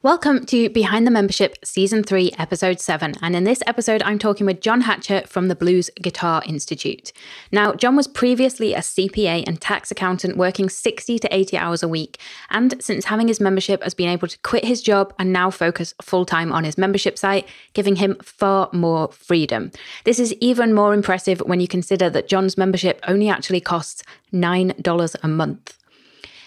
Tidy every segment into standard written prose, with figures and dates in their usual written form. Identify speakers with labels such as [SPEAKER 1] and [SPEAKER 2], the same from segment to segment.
[SPEAKER 1] Welcome to Behind the Membership Season 3, Episode 7. And in this episode, I'm talking with John Hatcher from the Blues Guitar Institute. Now, John was previously a CPA and tax accountant working 60 to 80 hours a week. And since having his membership, has been able to quit his job and now focus full-time on his membership site, giving him far more freedom. This is even more impressive when you consider that John's membership only actually costs $9 a month.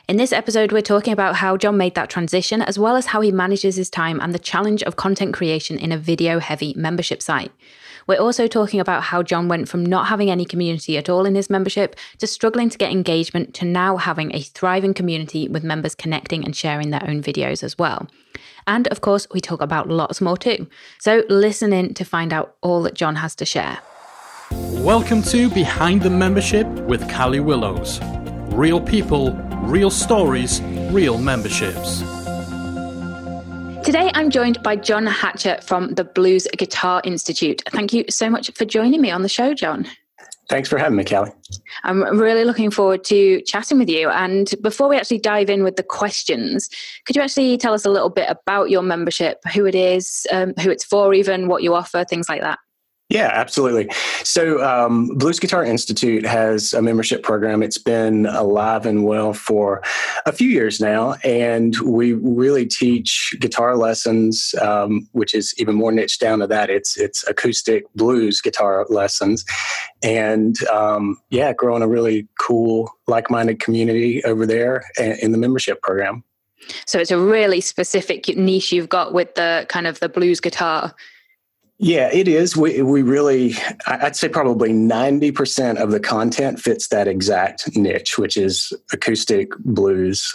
[SPEAKER 1] In this episode, we're talking about how John made that transition, as well as how he manages his time and the challenge of content creation in a video-heavy membership site. We're also talking about how John went from not having any community at all in his membership to struggling to get engagement to now having a thriving community with members connecting and sharing their own videos as well. And of course, we talk about lots more too. So listen in to find out all that John has to share.
[SPEAKER 2] Welcome to Behind the Membership with Callie Willows. Real people, real stories, real memberships.
[SPEAKER 1] Today, I'm joined by John Hatcher from the Blues Guitar Institute. Thank you so much for joining me on the show, John.
[SPEAKER 3] Thanks for having me, Callie.
[SPEAKER 1] I'm really looking forward to chatting with you. And before we actually dive in with the questions, could you actually tell us a little bit about your membership, who it is, who it's for even, what you offer, things like that?
[SPEAKER 3] Yeah, absolutely. So Blues Guitar Institute has a membership program. It's been alive and well for a few years now, and we really teach guitar lessons, which is even more niched down to that. It's acoustic blues guitar lessons, and growing a really cool, like-minded community over there in the membership program.
[SPEAKER 1] So it's a really specific niche you've got with the kind of the blues guitar.
[SPEAKER 3] Yeah, it is. We really, I'd say probably 90% of the content fits that exact niche, which is acoustic blues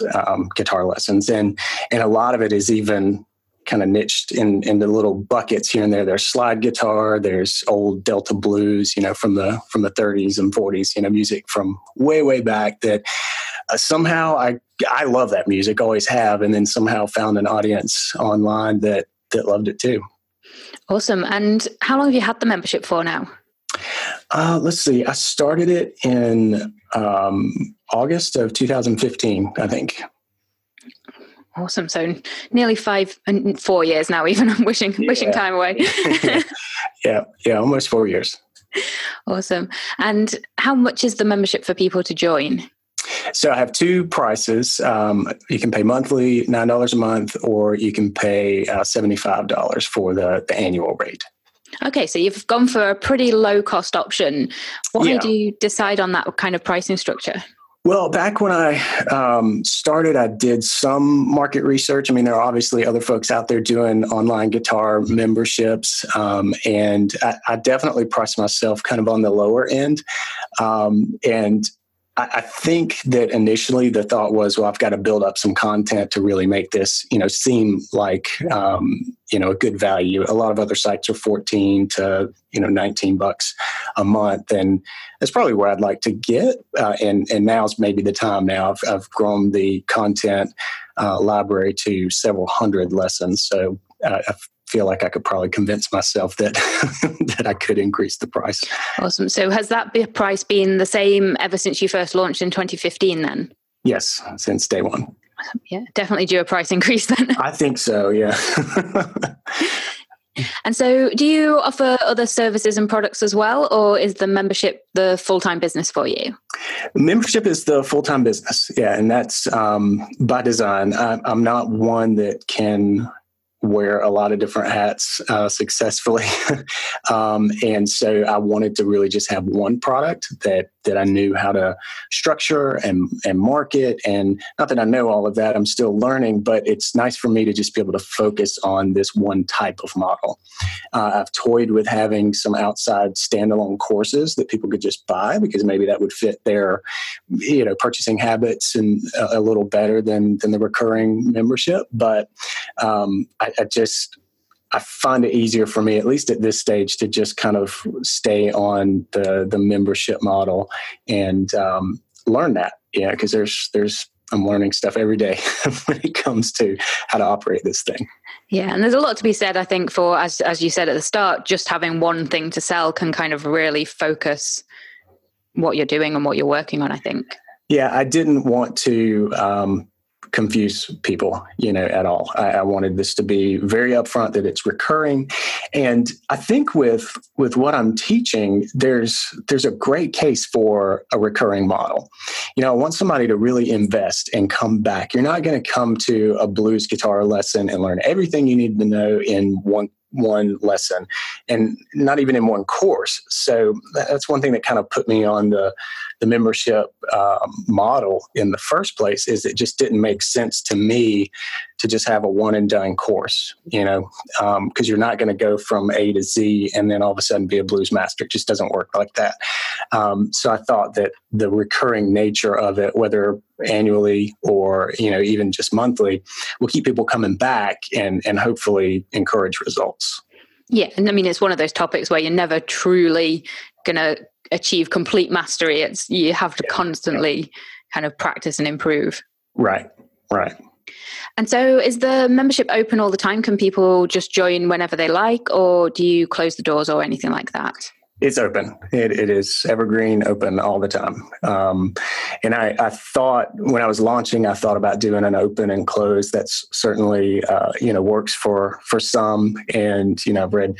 [SPEAKER 3] guitar lessons. And a lot of it is even kind of niched into little buckets here and there. There's slide guitar, there's old Delta blues, from the 30s and 40s, music from way back that somehow I love that music, always have, and then somehow found an audience online that loved it too.
[SPEAKER 1] Awesome. And how long have you had the membership for now?
[SPEAKER 3] Let's see. I started it in August of 2015, I think.
[SPEAKER 1] Awesome. So nearly 5 and 4 years now, even. I'm wishing time away.
[SPEAKER 3] Yeah, almost 4 years.
[SPEAKER 1] Awesome. And how much is the membership for people to join?
[SPEAKER 3] So I have two prices. You can pay monthly, $9 a month, or you can pay $75 for the annual rate. Okay,
[SPEAKER 1] so you've gone for a pretty low cost option. Why made you decide on that kind of pricing structure?
[SPEAKER 3] Well, back when I started, I did some market research. I mean, there are obviously other folks out there doing online guitar memberships, and I definitely priced myself kind of on the lower end. And I think that initially the thought was, well, I've got to build up some content to really make this, seem like, a good value. A lot of other sites are $14 to, $19 a month. And that's probably where I'd like to get. And now's maybe the time now. I've grown the content library to several hundred lessons. So I feel like I could probably convince myself that that I could increase the price.
[SPEAKER 1] Awesome. So has that price been the same ever since you first launched in 2015 then?
[SPEAKER 3] Yes, since day one.
[SPEAKER 1] Yeah, definitely due a price increase then.
[SPEAKER 3] I think so, yeah.
[SPEAKER 1] And so do you offer other services and products as well, or is the membership the full-time business for you?
[SPEAKER 3] Membership is the full-time business, yeah, and that's by design. I'm not one that can wear a lot of different hats successfully. And so I wanted to really just have one product that I knew how to structure and market. And not that I know all of that, I'm still learning, but it's nice for me to just be able to focus on this one type of model. I've toyed with having some outside standalone courses that people could just buy because maybe that would fit their, purchasing habits and a little better than the recurring membership. But I find it easier for me, at least at this stage, to just kind of stay on the membership model and learn that. Yeah, because I'm learning stuff every day when it comes to how to operate this thing.
[SPEAKER 1] Yeah, and there's a lot to be said, I think, for, as you said at the start, just having one thing to sell can kind of really focus what you're doing and what you're working on, I think.
[SPEAKER 3] Yeah, I didn't want to confuse people, at all. I wanted this to be very upfront that it's recurring. And I think with what I'm teaching, there's a great case for a recurring model. I want somebody to really invest and come back. You're not going to come to a blues guitar lesson and learn everything you need to know in one lesson, and not even in one course. So that's one thing that kind of put me on the membership model in the first place, is it just didn't make sense to me to just have a one and done course, because you're not going to go from A to Z and then all of a sudden be a blues master. It just doesn't work like that. So I thought that the recurring nature of it, whether annually or, even just monthly, will keep people coming back and hopefully encourage results.
[SPEAKER 1] Yeah. And I mean, it's one of those topics where you're never truly going to achieve complete mastery. You have to constantly kind of practice and improve.
[SPEAKER 3] Right.
[SPEAKER 1] And so is the membership open all the time? Can people just join whenever they like, or do you close the doors or anything like that?
[SPEAKER 3] It's open. It is evergreen, open all the time. And I thought when I was launching, I thought about doing an open and close. That's certainly, works for some. And, I've read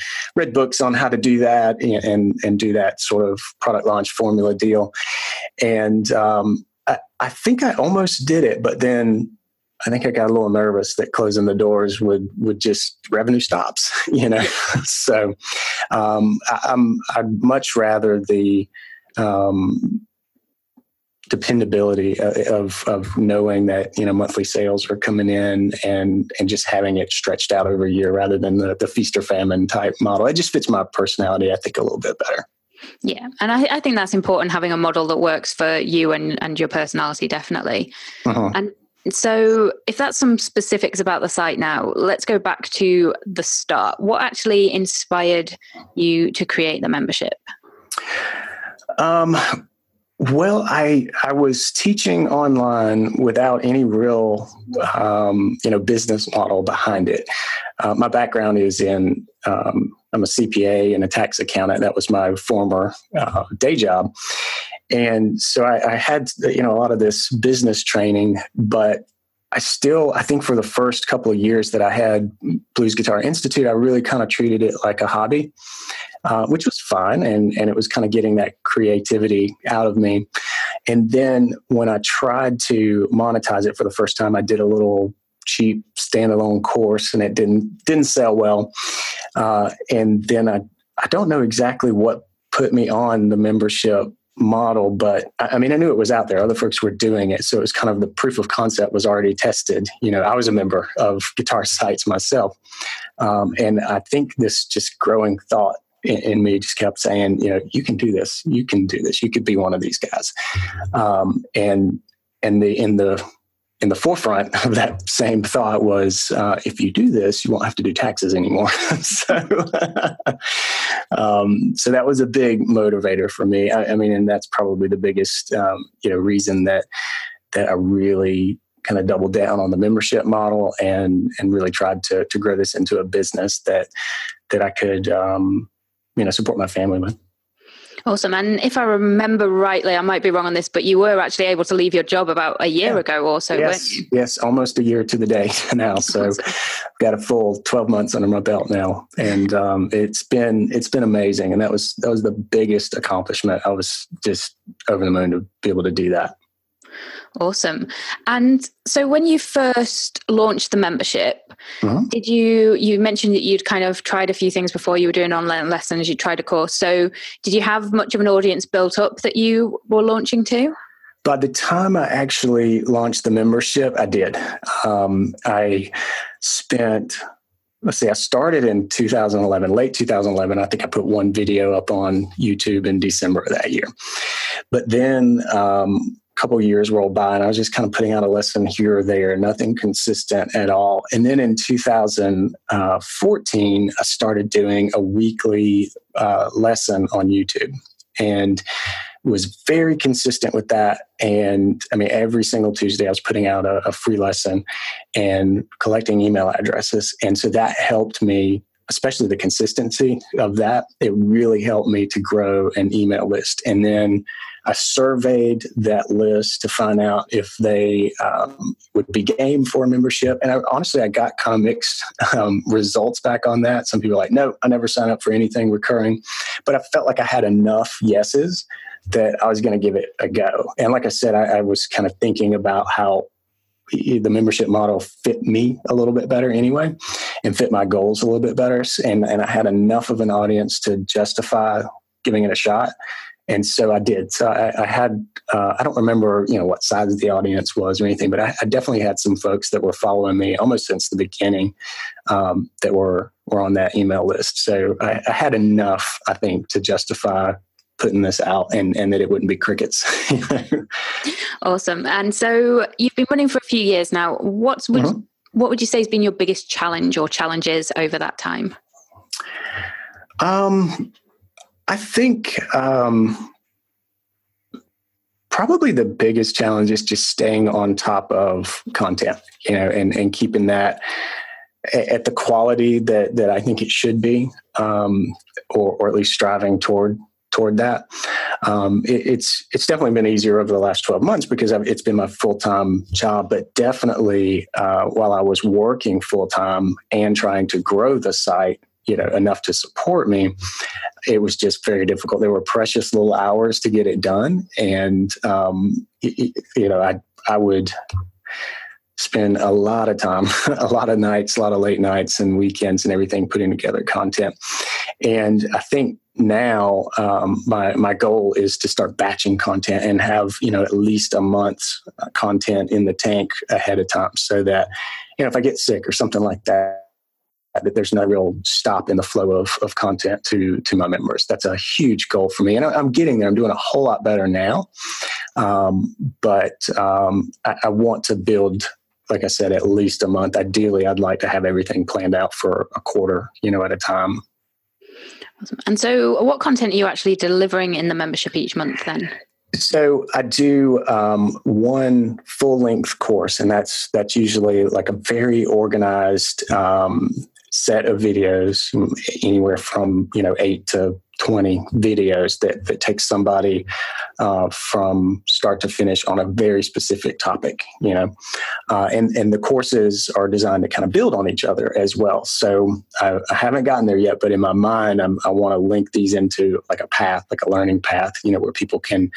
[SPEAKER 3] books on how to do that and do that sort of product launch formula deal. And I think I almost did it, but then I think I got a little nervous that closing the doors would just revenue stops, So I'd much rather the dependability of knowing that monthly sales are coming in and just having it stretched out over a year rather than the feast or famine type model. It just fits my personality, I think, a little bit better.
[SPEAKER 1] Yeah. And I think that's important, having a model that works for you and your personality, definitely. Uh-huh. And so if that's some specifics about the site now, let's go back to the start. What actually inspired you to create the membership?
[SPEAKER 3] Well, I was teaching online without any real, business model behind it. My background is I'm a CPA and a tax accountant. That was my former day job. And so I had, a lot of this business training, but I think for the first couple of years that I had Blues Guitar Institute, I really kind of treated it like a hobby, which was fine. And it was kind of getting that creativity out of me. And then when I tried to monetize it for the first time, I did a little cheap standalone course and it didn't sell well. And then I don't know exactly what put me on the membership model, but I knew it was out there. Other folks were doing it. So it was kind of the proof of concept was already tested. I was a member of guitar sites myself. And I think this just growing thought in me just kept saying, you can do this. You can do this. You could be one of these guys. And in the forefront of that same thought was, if you do this, you won't have to do taxes anymore. So that was a big motivator for me. And that's probably the biggest, reason that I really kind of doubled down on the membership model and really tried to grow this into a business that I could, support my family with.
[SPEAKER 1] Awesome. And if I remember rightly, I might be wrong on this, but you were actually able to leave your job about a year ago or so, weren't you?
[SPEAKER 3] Yes, almost a year to the day now. So I've got a full 12 months under my belt now. And it's been amazing. And that was the biggest accomplishment. I was just over the moon to be able to do that.
[SPEAKER 1] Awesome. And so when you first launched the membership, did you mentioned that you'd kind of tried a few things before, you were doing online lessons, you tried a course. So did you have much of an audience built up that you were launching to?
[SPEAKER 3] By the time I actually launched the membership, I did. I started in 2011, late 2011. I think I put one video up on YouTube in December of that year. But then couple of years rolled by and I was just kind of putting out a lesson here or there, nothing consistent at all. And then in 2014, I started doing a weekly lesson on YouTube and was very consistent with that. And every single Tuesday I was putting out a free lesson and collecting email addresses. And so that helped me especially the consistency of that, it really helped me to grow an email list. And then I surveyed that list to find out if they would be game for a membership. And honestly, I got kind of mixed results back on that. Some people were like, no, I never sign up for anything recurring. But I felt like I had enough yeses that I was going to give it a go. And like I said, I was kind of thinking about how the membership model fit me a little bit better anyway, and fit my goals a little bit better. And I had enough of an audience to justify giving it a shot. And so I did. So I had, I don't remember, what size the audience was or anything, but I definitely had some folks that were following me almost since the beginning that were on that email list. So I had enough, I think, to justify putting this out and that it wouldn't be crickets.
[SPEAKER 1] Awesome. And so you've been running for a few years now. What would you say has been your biggest challenge or challenges over that time?
[SPEAKER 3] I think probably the biggest challenge is just staying on top of content, and keeping that at the quality that I think it should be, or at least striving toward that. It's definitely been easier over the last 12 months because it's been my full-time job, but definitely while I was working full-time and trying to grow the site, enough to support me, it was just very difficult. There were precious little hours to get it done. And, I would spend a lot of time, a lot of nights, a lot of late nights and weekends and everything putting together content. And I think now my goal is to start batching content and have, at least a month's content in the tank ahead of time so that, if I get sick or something like that there's no real stop in the flow of content to my members. That's a huge goal for me. And I'm getting there. I'm doing a whole lot better now. But I want to build, like I said, at least a month. Ideally, I'd like to have everything planned out for a quarter, at a time.
[SPEAKER 1] Awesome. And so what content are you actually delivering in the membership each month then?
[SPEAKER 3] So I do one full-length course, and that's usually like a very organized set of videos, anywhere from 8 to 20 videos that take somebody from start to finish on a very specific topic, and the courses are designed to kind of build on each other as well. So I haven't gotten there yet, but in my mind, I want to link these into like a path, like a learning path, where people can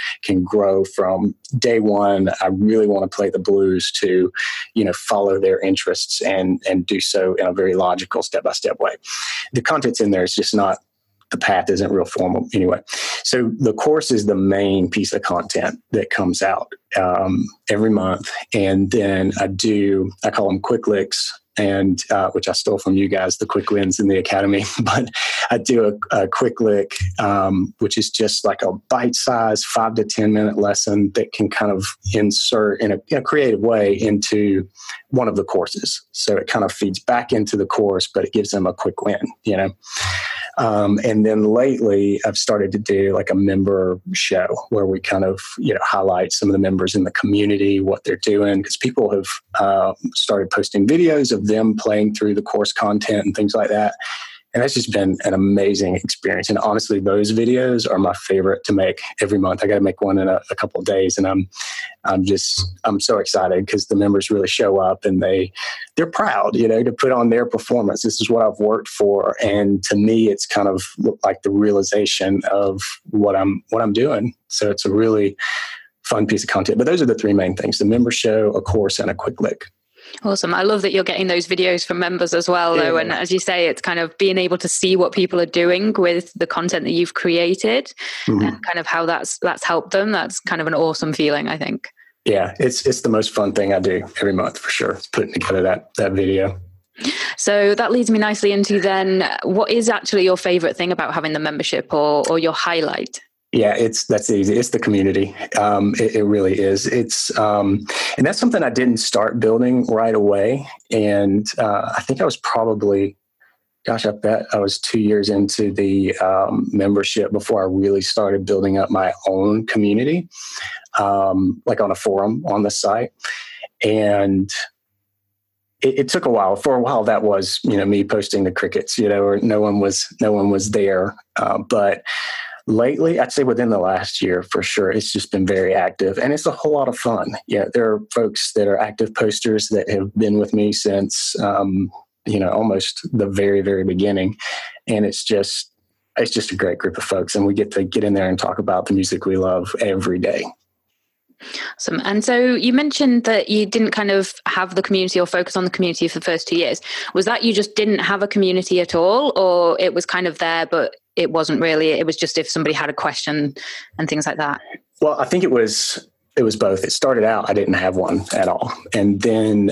[SPEAKER 3] grow from day one. I really want to play the blues to, follow their interests and do so in a very logical step-by-step way. The content's in there. It's just not, the path isn't real formal anyway. So the course is the main piece of content that comes out every month. And then I call them quick licks, and which I stole from you guys, the quick wins in the academy. But I do a quick lick, which is just like a bite-sized 5 to 10 minute lesson that can kind of insert in a creative way into one of the courses. So it kind of feeds back into the course, but it gives them a quick win, And then lately I've started to do like a member show where we kind of, highlight some of the members in the community, what they're doing, because people have started posting videos of them playing through the course content and things like that. And that's just been an amazing experience. And honestly, those videos are my favorite to make every month. I got to make one in a couple of days. And I'm so excited because the members really show up and they're proud, to put on their performance. This is what I've worked for. And to me, it's kind of like the realization of what I'm doing. So it's a really fun piece of content. But those are the three main things: the member show, a course, and a quick lick.
[SPEAKER 1] Awesome. I love that you're getting those videos from members as well, though. And as you say, it's kind of being able to see what people are doing with the content that you've created, and kind of how that's helped them. That's kind of an awesome feeling, I think.
[SPEAKER 3] Yeah, it's the most fun thing I do every month for sure. It's putting together that video.
[SPEAKER 1] So that leads me nicely into then, what is actually your favorite thing about having the membership, or your highlight?
[SPEAKER 3] Yeah, that's easy. It's the community. It really is. And that's something I didn't start building right away. And I think I was probably, I bet I was 2 years into the membership before I really started building up my own community, like on a forum on the site. And it took a while. For a while, that was, me posting the crickets, or no one was there. But lately, I'd say within the last year, for sure, it's just been very active, and it's a whole lot of fun. Yeah, there are folks that are active posters that have been with me since, almost the very, very beginning, and it's just a great group of folks, and we get to get in there and talk about the music we love every day.
[SPEAKER 1] Awesome. And so you mentioned that you didn't kind of have the community or focus on the community for the first 2 years. Was that you just didn't have a community at all, or it was kind of there, but it wasn't really? It was just if somebody had a question and things like that?
[SPEAKER 3] Well, I think it was both. It started out, I didn't have one at all. And then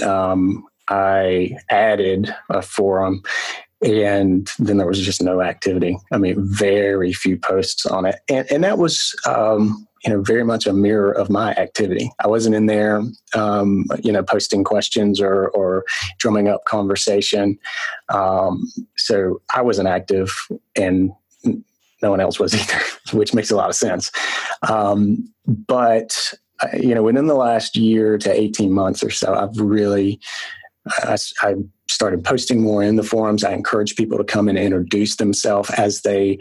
[SPEAKER 3] I added a forum, and then there was just no activity. I mean, very few posts on it. And that was, very much a mirror of my activity. I wasn't in there, posting questions or drumming up conversation. So I wasn't active, and no one else was either, which makes a lot of sense. But within the last year to 18 months or so, I've really, I started posting more in the forums. I encourage people to come and introduce themselves as they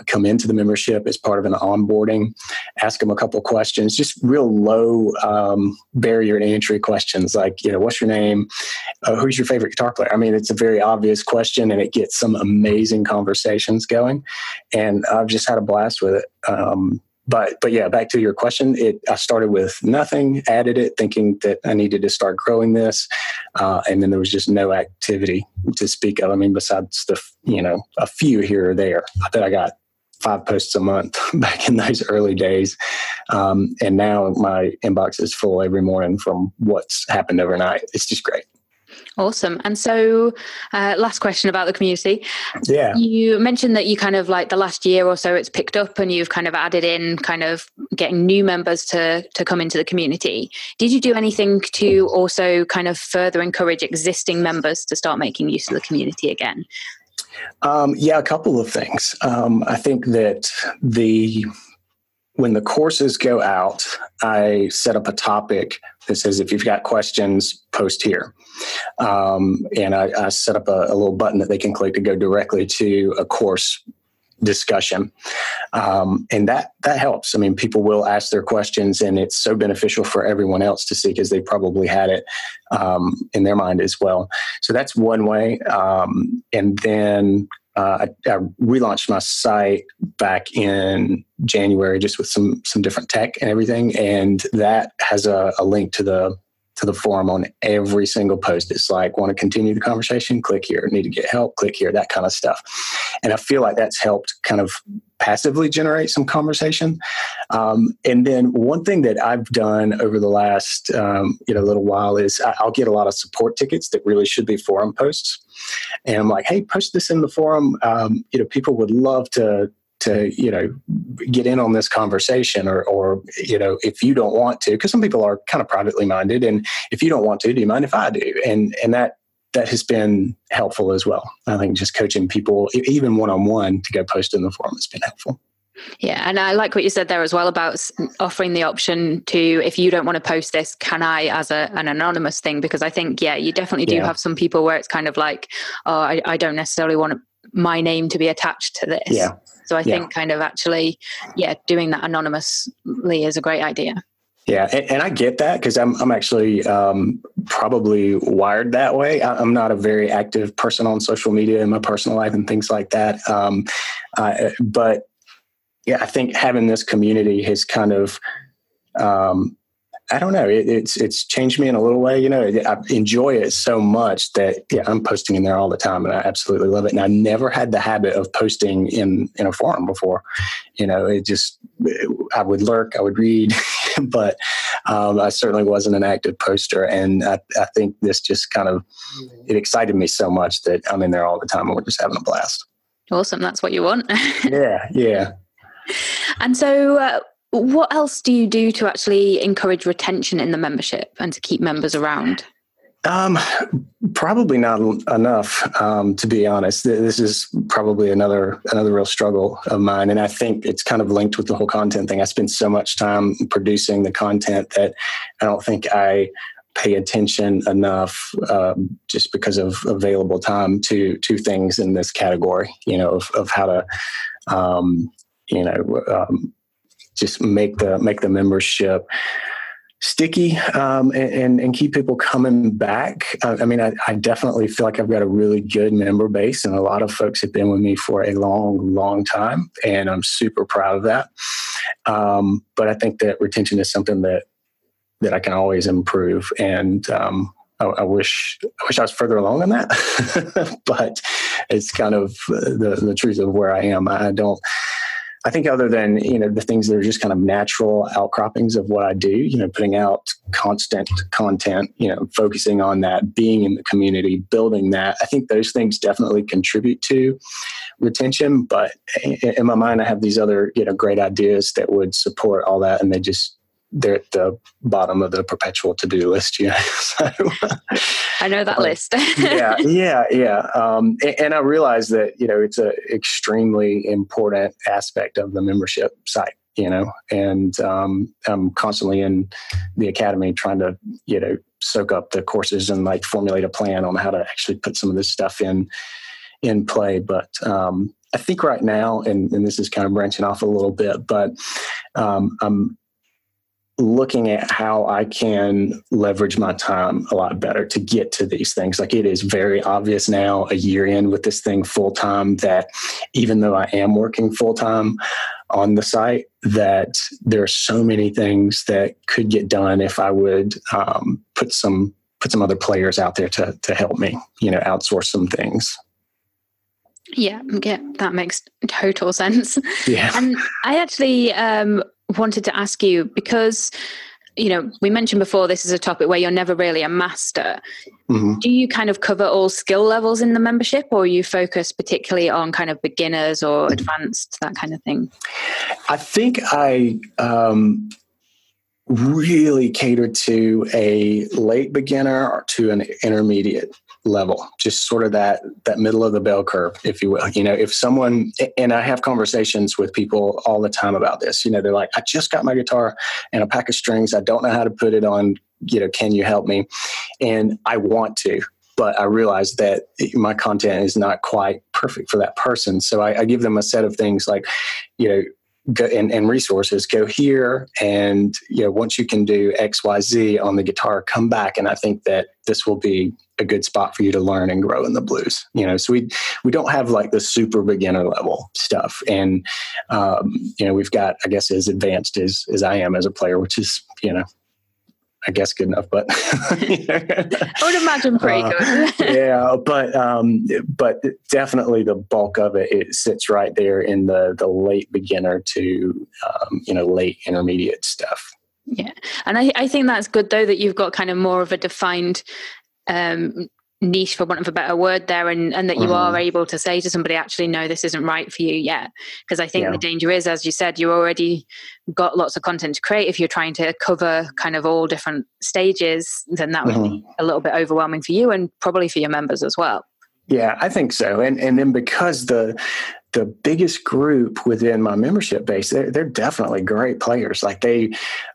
[SPEAKER 3] come into the membership as part of an onboarding. Ask them a couple questions, just real low barrier to entry questions like, what's your name? Who's your favorite guitar player? I mean, it's a very obvious question, and it gets some amazing conversations going. And I've just had a blast with it. But yeah, back to your question, I started with nothing, added it, thinking that I needed to start growing this. And then there was just no activity to speak of. I mean, besides a few here or there. I bet I got 5 posts a month back in those early days. And now my inbox is full every morning from what's happened overnight. It's just great.
[SPEAKER 1] Awesome. And so last question about the community.
[SPEAKER 3] Yeah.
[SPEAKER 1] You mentioned that you kind of like the last year or so it's picked up, and you've kind of added in kind of getting new members to come into the community. Did you do anything to also kind of further encourage existing members to start making use of the community again?
[SPEAKER 3] Yeah, a couple of things. I think that when the courses go out, I set up a topic that says, if you've got questions, post here. And I set up a little button that they can click to go directly to a course discussion. And that helps. I mean, people will ask their questions, and it's so beneficial for everyone else to see because they probably had it in their mind as well. So that's one way. And then I relaunched my site back in January, just with some different tech and everything. And that has a link to the forum on every single post. It's like, want to continue the conversation? Click here. Need to get help? Click here. That kind of stuff. And I feel like that's helped kind of passively generate some conversation. And then one thing that I've done over the last little while is I'll get a lot of support tickets that really should be forum posts. And I'm like, hey, post this in the forum. People would love to get in on this conversation, or if you don't want to, because some people are kind of privately minded, and if you don't want to, do you mind if I do? And that has been helpful as well. I think just coaching people, even one-on-one, to go post in the forum has been helpful.
[SPEAKER 1] Yeah. And I like what you said there as well about offering the option to, if you don't want to post this, can I, as an anonymous thing? Because I think, you definitely do have some people where it's kind of like, oh, I don't necessarily want my name to be attached to this.
[SPEAKER 3] Yeah.
[SPEAKER 1] So I think kind of actually, doing that anonymously is a great idea.
[SPEAKER 3] Yeah, and I get that because I'm actually probably wired that way. I'm not a very active person on social media in my personal life and things like that. But I think having this community has kind of, I don't know, it's changed me in a little way. I enjoy it so much that I'm posting in there all the time, and I absolutely love it. And I never had the habit of posting in a forum before. I would lurk, I would read, but I certainly wasn't an active poster. And I think this just kind of, it excited me so much that I'm in there all the time, and we're just having a blast.
[SPEAKER 1] Awesome. That's what you want.
[SPEAKER 3] Yeah. And
[SPEAKER 1] so what else do you do to actually encourage retention in the membership and to keep members around?
[SPEAKER 3] Probably not enough, to be honest. This is probably another real struggle of mine. And I think it's kind of linked with the whole content thing. I spend so much time producing the content that I don't think I pay attention enough just because of available time to things in this category, of how to, just make the membership sticky and keep people coming back. I definitely feel like I've got a really good member base, and a lot of folks have been with me for a long, long time, and I'm super proud of that. But I think that retention is something that I can always improve, and I wish I was further along in that, but it's kind of the truth of where I am. I think other than, the things that are just kind of natural outcroppings of what I do, putting out constant content, focusing on that, being in the community, building that, I think those things definitely contribute to retention. But in my mind, I have these other, great ideas that would support all that. And they're at the bottom of the perpetual to-do list, So,
[SPEAKER 1] I know that list.
[SPEAKER 3] Yeah. And I realize that, it's an extremely important aspect of the membership site, and I'm constantly in the academy trying to, soak up the courses and formulate a plan on how to actually put some of this stuff in play. But I think right now, and this is kind of branching off a little bit, but I'm looking at how I can leverage my time a lot better to get to these things. It is very obvious now, a year in with this thing full time, that even though I am working full time on the site, that there are so many things that could get done if I would put some other players out there to help me, outsource some things.
[SPEAKER 1] Yeah, that makes total sense.
[SPEAKER 3] Yeah.
[SPEAKER 1] And I actually wanted to ask you, because, we mentioned before, this is a topic where you're never really a master. Mm-hmm. Do you kind of cover all skill levels in the membership, or you focus particularly on kind of beginners or advanced, that kind of thing?
[SPEAKER 3] I think I really cater to a late beginner or to an intermediate level, just sort of that middle of the bell curve, if you will. If someone, and I have conversations with people all the time about this, they're like, I just got my guitar and a pack of strings. I don't know how to put it on, can you help me? And I want to, but I realize that my content is not quite perfect for that person. So I give them a set of things like, go and resources, go here. And, once you can do X, Y, Z on the guitar, come back. And I think that this will be a good spot for you to learn and grow in the blues. So we don't have the super beginner level stuff. And, we've got, I guess, as advanced as I am as a player, which is, I guess good enough, but
[SPEAKER 1] I would imagine pretty good.
[SPEAKER 3] Yeah, but definitely the bulk of it sits right there in the late beginner to late intermediate stuff.
[SPEAKER 1] Yeah, and I think that's good though, that you've got kind of more of a defined niche, for want of a better word there, and that you are able to say to somebody, actually, no, this isn't right for you yet. Because I think the danger is, as you said, you already got lots of content to create. If you're trying to cover kind of all different stages, then that would be a little bit overwhelming for you and probably for your members as well.
[SPEAKER 3] Yeah, I think so. And then because the biggest group within my membership base, they're definitely great players.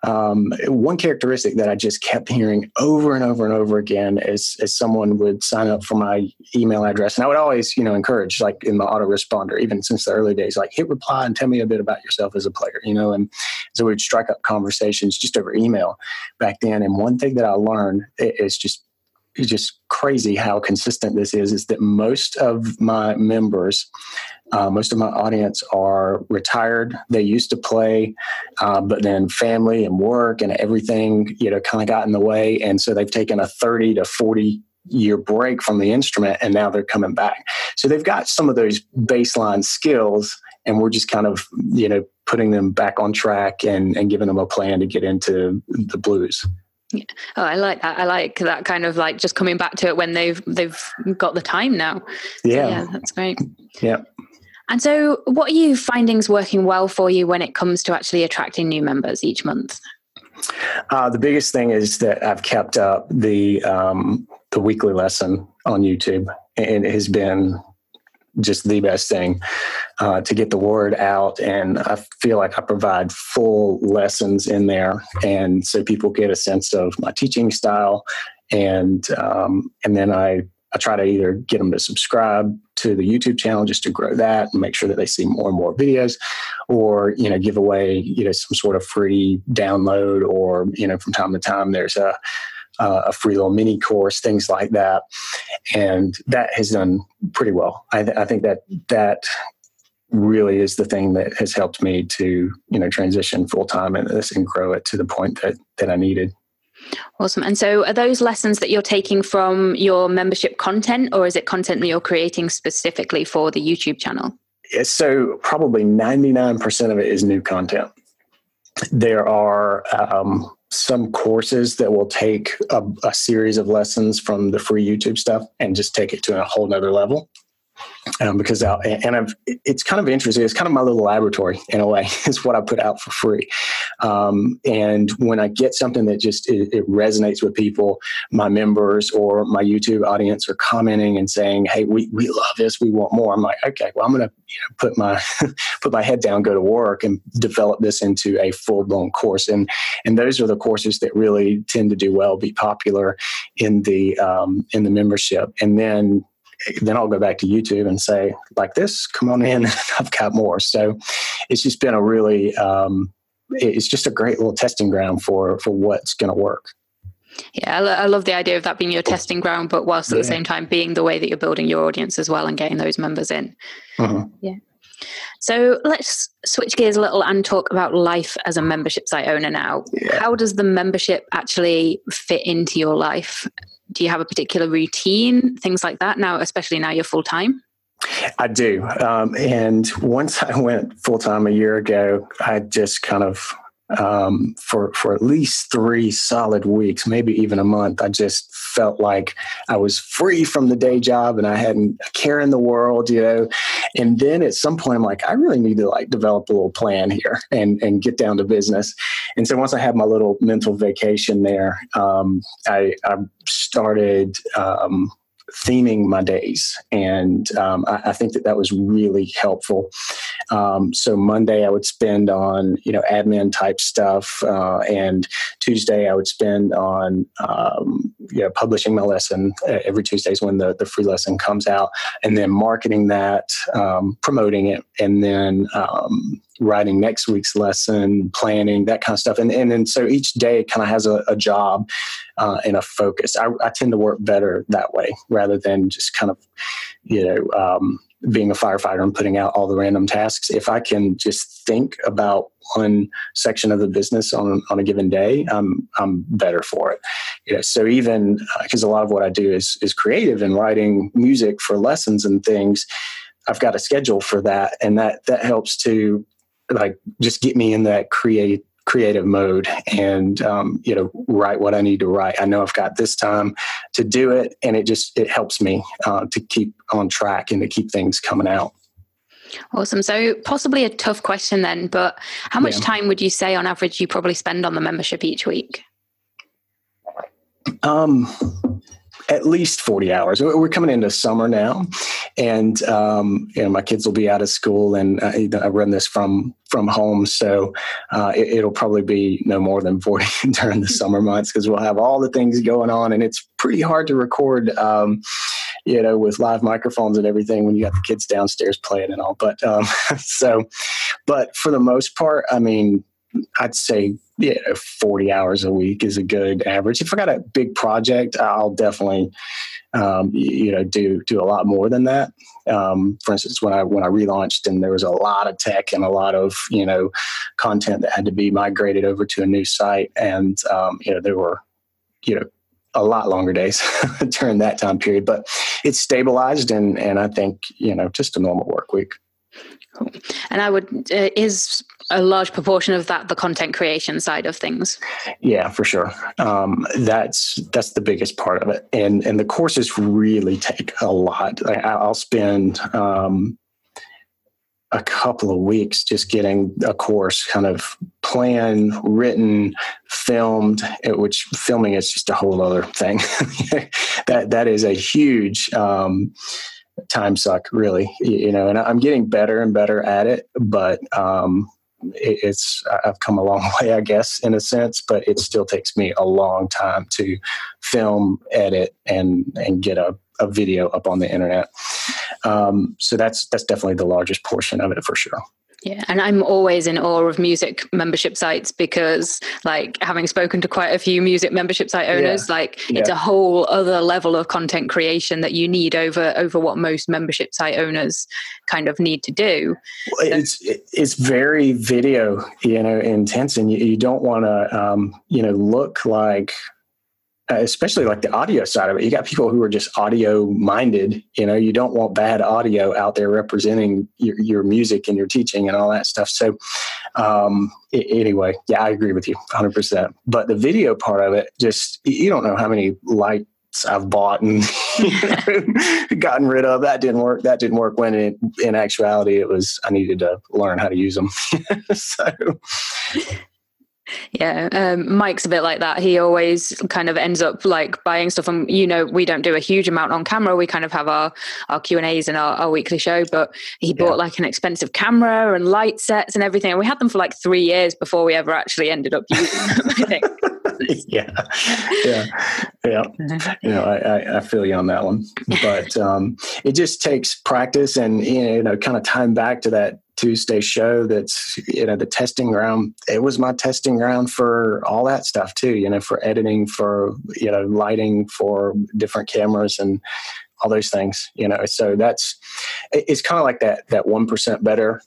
[SPEAKER 3] One characteristic that I just kept hearing over and over and over again as someone would sign up for my email address. And I would always, encourage, in the autoresponder, even since the early days, hit reply and tell me a bit about yourself as a player, and so we'd strike up conversations just over email back then. And one thing that I learned is it's just crazy how consistent this is that most of my members, most of my audience are retired. They used to play, but then family and work and everything, kind of got in the way. And so they've taken a 30 to 40 year break from the instrument, and now they're coming back. So they've got some of those baseline skills, and we're just kind of, putting them back on track and giving them a plan to get into the blues.
[SPEAKER 1] Yeah. Oh, I like that. I like that kind of just coming back to it when they've got the time now.
[SPEAKER 3] Yeah.
[SPEAKER 1] So, yeah, that's great.
[SPEAKER 3] Yeah.
[SPEAKER 1] And so what are you finding's working well for you when it comes to actually attracting new members each month?
[SPEAKER 3] The biggest thing is that I've kept up the weekly lesson on YouTube, and it has been just the best thing to get the word out. And I feel like I provide full lessons in there. And so people get a sense of my teaching style. And then I try to either get them to subscribe to the YouTube channel just to grow that and make sure that they see more and more videos, or, give away, some sort of free download, or, from time to time there's a free little mini course, things like that. And that has done pretty well. I think that really is the thing that has helped me to, transition full-time into this and grow it to the point that I needed.
[SPEAKER 1] Awesome. And so are those lessons that you're taking from your membership content, or is it content that you're creating specifically for the YouTube channel?
[SPEAKER 3] So probably 99% of it is new content. There are some courses that will take a series of lessons from the free YouTube stuff and just take it to a whole nother level. Because it's kind of interesting. It's kind of my little laboratory in a way, is what I put out for free. And when I get something that just it resonates with people, my members or my YouTube audience are commenting and saying, "Hey, we love this. We want more." I'm like, okay, well, I'm going to put my head down, go to work, and develop this into a full blown course. And those are the courses that really tend to do well, be popular in the membership. And then I'll go back to YouTube and say, like this, come on in, I've got more. So it's just been it's just a great little testing ground for what's going to work.
[SPEAKER 1] Yeah, I love the idea of that being your testing ground, but whilst at the same time being the way that you're building your audience as well and getting those members in.
[SPEAKER 3] Uh-huh.
[SPEAKER 1] Yeah. So let's switch gears a little and talk about life as a membership site owner now. Yeah. How does the membership actually fit into your life? Do you have a particular routine, things like that now, especially now you're full-time?
[SPEAKER 3] I do. And once I went full-time a year ago, I just kind of, for at least 3 solid weeks, maybe even a month, I just felt like I was free from the day job and I hadn't a care in the world, And then at some point, I'm like, I really need to develop a little plan here and get down to business. And so once I had my little mental vacation there, I started theming my days. And I think that was really helpful. So Monday I would spend on, admin type stuff. And Tuesday I would spend on, publishing my lesson. Every Tuesday is when the free lesson comes out, and then marketing that, promoting it, and then writing next week's lesson, planning, that kind of stuff. And then so each day kind of has a job and a focus. I tend to work better that way rather than just kind of, being a firefighter and putting out all the random tasks. If I can just think about one section of the business on a given day, I'm better for it. So even because a lot of what I do is creative and writing music for lessons and things, I've got a schedule for that, and that helps to just get me in that creative mode and, write what I need to write. I know I've got this time to do it, and it helps me to keep on track and to keep things coming out.
[SPEAKER 1] Awesome. So possibly a tough question then, but how much time would you say on average you probably spend on the membership each week?
[SPEAKER 3] At least 40 hours. We're coming into summer now, and my kids will be out of school, and I run this from home, so it'll probably be no more than 40 during the summer months, because we'll have all the things going on, and it's pretty hard to record, with live microphones and everything when you got the kids downstairs playing and all. But but for the most part, I mean, I'd say 40 hours a week is a good average. If I got a big project, I'll definitely do a lot more than that. For instance, when I relaunched, and there was a lot of tech and a lot of content that had to be migrated over to a new site, and there were a lot longer days during that time period. But it's stabilized, and I think just a normal work week.
[SPEAKER 1] Cool. And is a large proportion of that the content creation side of things? Yeah,
[SPEAKER 3] for sure. That's the biggest part of it. And the courses really take a lot. I'll spend a couple of weeks just getting a course kind of planned, written, filmed, which filming is just a whole other thing. That is a huge time suck, really, and I'm getting better and better at it, but I've come a long way, I guess, in a sense, but it still takes me a long time to film, edit, and get a video up on the internet. So that's definitely the largest portion of it for sure.
[SPEAKER 1] Yeah. And I'm always in awe of music membership sites because, like, having spoken to quite a few music membership site owners, it's a whole other level of content creation that you need over what most membership site owners kind of need to do.
[SPEAKER 3] Well, it's very video, intense, and you don't want to, look like, especially like the audio side of it. You got people who are just audio minded. You don't want bad audio out there representing your music and your teaching and all that stuff. So anyway, yeah, I agree with you 100%. But the video part of it, just, you don't know how many lights I've bought and gotten rid of. That didn't work. When in actuality, it was, I needed to learn how to use them. So.
[SPEAKER 1] Yeah, Mike's a bit like that. He always kind of ends up like buying stuff, and we don't do a huge amount on camera. We kind of have our Q&As and our weekly show, but he bought like an expensive camera and light sets and everything, and we had them for like 3 years before we ever actually ended up using them, I think.
[SPEAKER 3] I feel you on that one, but it just takes practice and kind of time back to that Tuesday show. That's the testing ground. It was my testing ground for all that stuff too, for editing, for lighting, for different cameras and all those things, so it's kind of like that 1% better,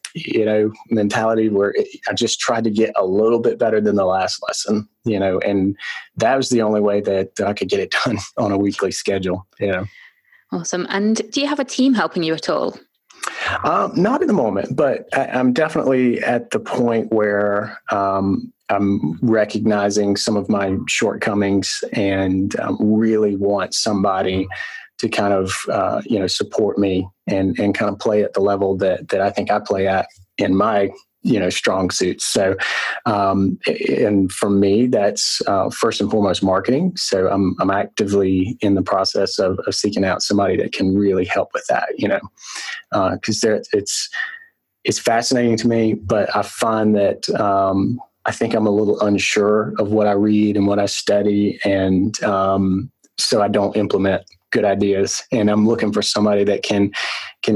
[SPEAKER 3] mentality where I just tried to get a little bit better than the last lesson, and that was the only way that I could get it done on a weekly schedule.
[SPEAKER 1] Awesome. And do you have a team helping you at all?
[SPEAKER 3] Not at the moment, but I'm definitely at the point where I'm recognizing some of my shortcomings and really want somebody to kind of, support me and kind of play at the level that I think I play at in my, strong suits. So, and for me, that's first and foremost marketing. So I'm actively in the process of seeking out somebody that can really help with that, because it's fascinating to me, but I find that I think I'm a little unsure of what I read and what I study, and so I don't implement good ideas. And I'm looking for somebody that can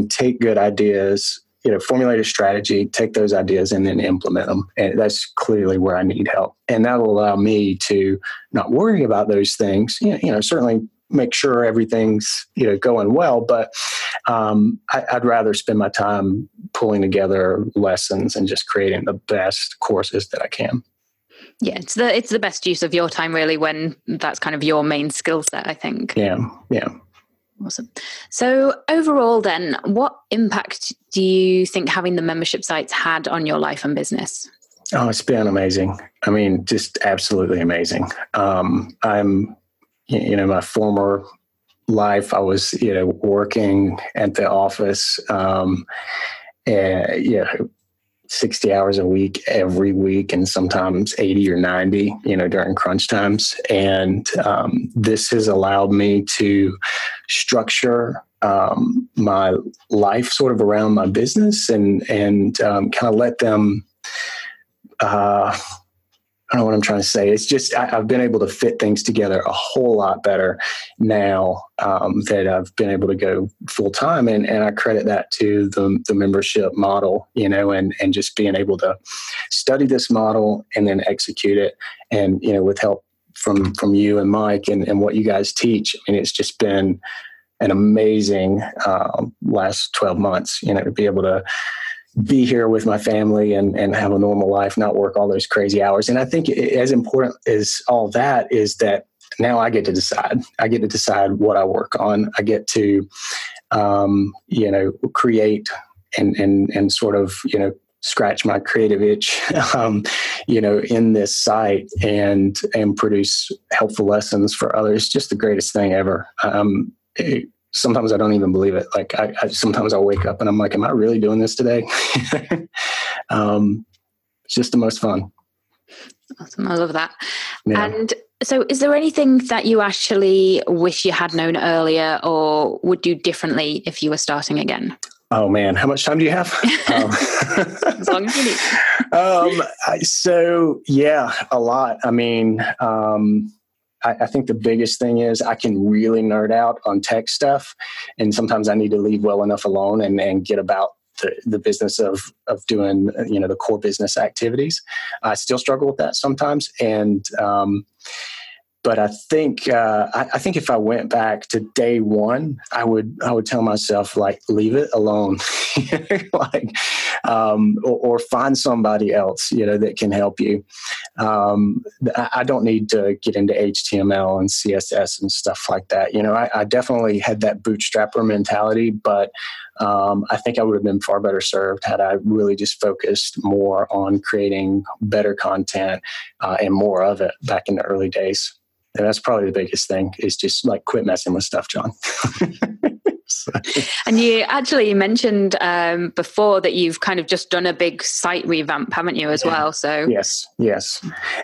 [SPEAKER 3] take good ideas, formulate a strategy, take those ideas and then implement them. And that's clearly where I need help. And that will allow me to not worry about those things, certainly make sure everything's, going well, but I'd rather spend my time pulling together lessons and just creating the best courses that I can.
[SPEAKER 1] Yeah, it's the best use of your time, really, when that's kind of your main skill set, I think.
[SPEAKER 3] Yeah.
[SPEAKER 1] Awesome. So overall then, what impact do you think having the membership sites had on your life and business?
[SPEAKER 3] Oh, it's been amazing. I mean, just absolutely amazing. I'm, my former life, I was, working at the office, 60 hours a week, every week, and sometimes 80 or 90, during crunch times. And this has allowed me to structure my life sort of around my business and kind of let them, I don't know what I'm trying to say. It's just, I've been able to fit things together a whole lot better now that I've been able to go full time. And I credit that to the membership model, and just being able to study this model and then execute it. And, with help from you and Mike and what you guys teach. I mean, it's just been an amazing last 12 months, to be able to be here with my family and have a normal life, not work all those crazy hours. And I think as important as all that is that now I get to decide. I get to decide what I work on. I get to, create and sort of, scratch my creative itch, in this site and produce helpful lessons for others. Just the greatest thing ever. Sometimes I don't even believe it. Like sometimes I'll wake up and I'm like, am I really doing this today? It's just the most fun.
[SPEAKER 1] Awesome. I love that.
[SPEAKER 3] Yeah.
[SPEAKER 1] And So is there anything that you actually wish you had known earlier or would do differently if you were starting again?
[SPEAKER 3] Oh man, how much time do you have?
[SPEAKER 1] As long as you need.
[SPEAKER 3] So yeah, a lot. I mean, I think the biggest thing is I can really nerd out on tech stuff. And sometimes I need to leave well enough alone and get about the business of doing, the core business activities. I still struggle with that sometimes. But I think if I went back to day one, I would tell myself, like, leave it alone, or find somebody else, that can help you. I don't need to get into HTML and CSS and stuff like that. I definitely had that bootstrapper mentality, but I think I would have been far better served had I really just focused more on creating better content and more of it back in the early days. And that's probably the biggest thing, is just like quit messing with stuff, John.
[SPEAKER 1] And you actually mentioned before that you've kind of just done a big site revamp, haven't you, as well? So
[SPEAKER 3] yes.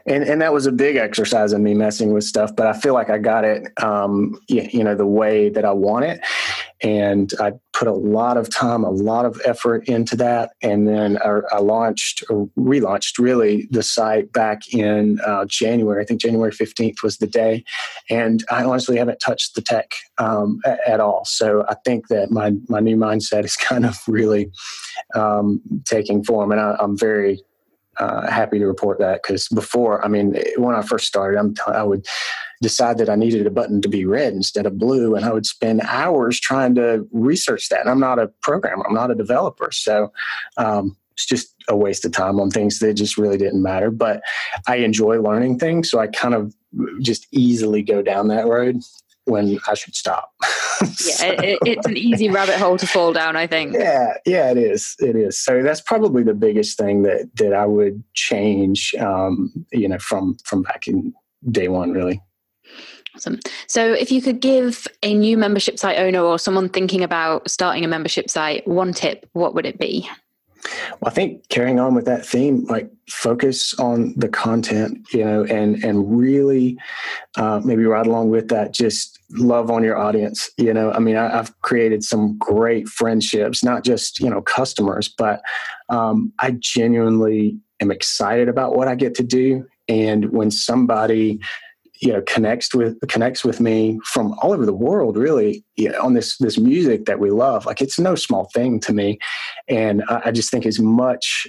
[SPEAKER 3] And that was a big exercise in me messing with stuff, but I feel like I got it, the way that I want it. And I put a lot of time, a lot of effort into that. And then I relaunched really the site back in January. I think January 15th was the day. And I honestly haven't touched the tech at all. So I think that my new mindset is kind of really taking form. And I'm very happy to report that, because before, when I first started, I would decide that I needed a button to be red instead of blue, and I would spend hours trying to research that. And I'm not a programmer, I'm not a developer, so it's just a waste of time on things that just really didn't matter. But I enjoy learning things, so I kind of just easily go down that road when I should stop.
[SPEAKER 1] It's an easy rabbit hole to fall down, I think.
[SPEAKER 3] Yeah, it is. So that's probably the biggest thing that I would change, from back in day one, really.
[SPEAKER 1] Awesome. So if you could give a new membership site owner or someone thinking about starting a membership site one tip, what would it be?
[SPEAKER 3] Well, I think carrying on with that theme, like focus on the content, and really maybe right along with that, just love on your audience. I've created some great friendships, not just, customers, but I genuinely am excited about what I get to do. And when somebody connects with me from all over the world, really, on this music that we love. Like, it's no small thing to me. And I just think as much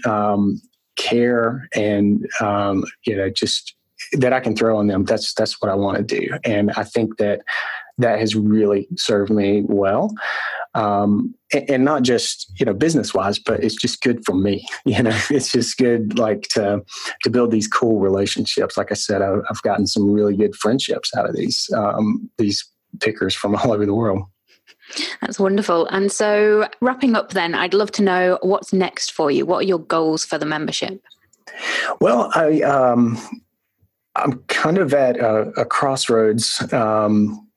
[SPEAKER 3] care and, just that I can throw on them, that's what I want to do. And I think that has really served me well. And not just, business wise, but it's just good for me. It's just good, like to build these cool relationships. Like I said, I've gotten some really good friendships out of these pickers from all over the world.
[SPEAKER 1] That's wonderful. And so wrapping up then, I'd love to know what's next for you. What are your goals for the membership? Well,
[SPEAKER 3] I'm kind of at a crossroads,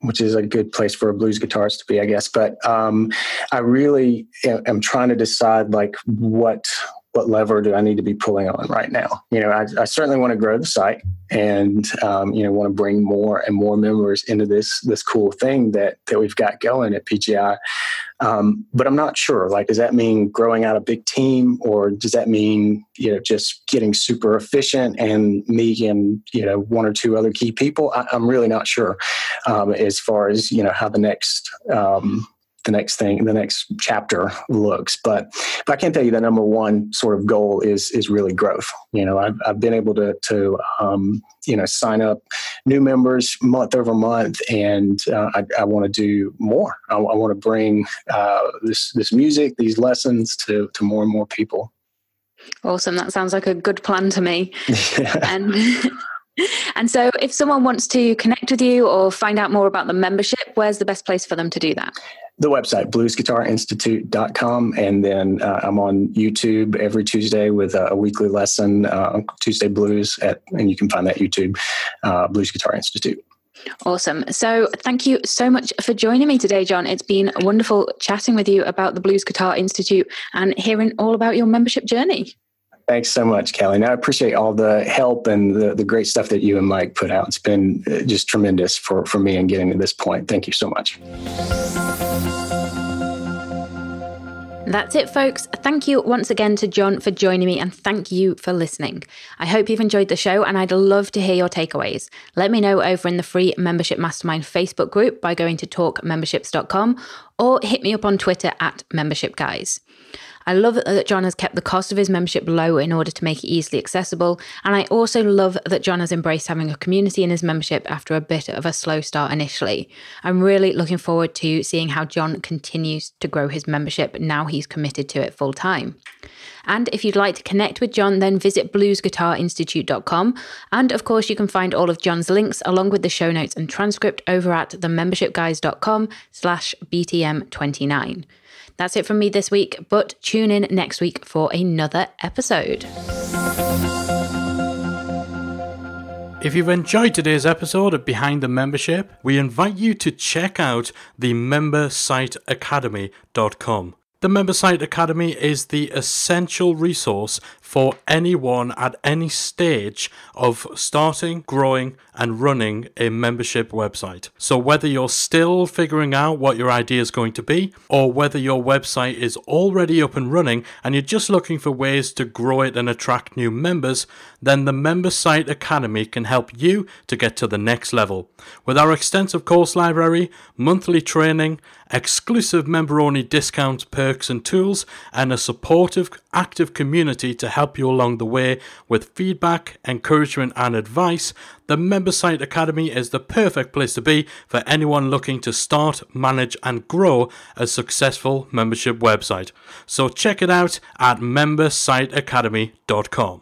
[SPEAKER 3] which is a good place for a blues guitarist to be, I guess. But I really am trying to decide, like, what lever do I need to be pulling on right now? I certainly want to grow the site and, want to bring more and more members into this cool thing that we've got going at PGI. But I'm not sure, like, does that mean growing out a big team, or does that mean, just getting super efficient and me and, one or two other key people? I'm really not sure as far as, how the next chapter looks. But I can tell you the number one sort of goal is really growth. I've been able to sign up new members month over month, and I want to do more. I want to bring this music, these lessons to more and more people.
[SPEAKER 1] Awesome. That sounds like a good plan to me. And so if someone wants to connect with you or find out more about the membership, where's the best place for them to do that?
[SPEAKER 3] The website, bluesguitarinstitute.com. And then I'm on YouTube every Tuesday with a weekly lesson, Tuesday Blues, and you can find that YouTube, Blues Guitar Institute.
[SPEAKER 1] Awesome. So thank you so much for joining me today, John. It's been wonderful chatting with you about the Blues Guitar Institute and hearing all about your membership journey.
[SPEAKER 3] Thanks so much, Kelly. And I appreciate all the help and the great stuff that you and Mike put out. It's been just tremendous for me in getting to this point. Thank you so much.
[SPEAKER 1] That's it, folks. Thank you once again to John for joining me, and thank you for listening. I hope you've enjoyed the show, and I'd love to hear your takeaways. Let me know over in the free Membership Mastermind Facebook group by going to talkmemberships.com, or hit me up on Twitter at membershipguys. I love that John has kept the cost of his membership low in order to make it easily accessible. And I also love that John has embraced having a community in his membership after a bit of a slow start initially. I'm really looking forward to seeing how John continues to grow his membership now he's committed to it full time. And if you'd like to connect with John, then visit bluesguitarinstitute.com. And of course, you can find all of John's links along with the show notes and transcript over at themembershipguys.com/BTM29. That's it from me this week, but tune in next week for another episode.
[SPEAKER 2] If you've enjoyed today's episode of Behind the Membership, we invite you to check out the membersiteacademy.com. The Membersite Academy is the essential resource for anyone at any stage of starting, growing, and running a membership website. So whether you're still figuring out what your idea is going to be, or whether your website is already up and running and you're just looking for ways to grow it and attract new members, then the Membersite Academy can help you to get to the next level. With our extensive course library, monthly training, exclusive member-only discounts, perks and tools, and a supportive, active community to help you along the way with feedback, encouragement and advice, the Membersite Academy is the perfect place to be for anyone looking to start, manage and grow a successful membership website. So check it out at membersiteacademy.com.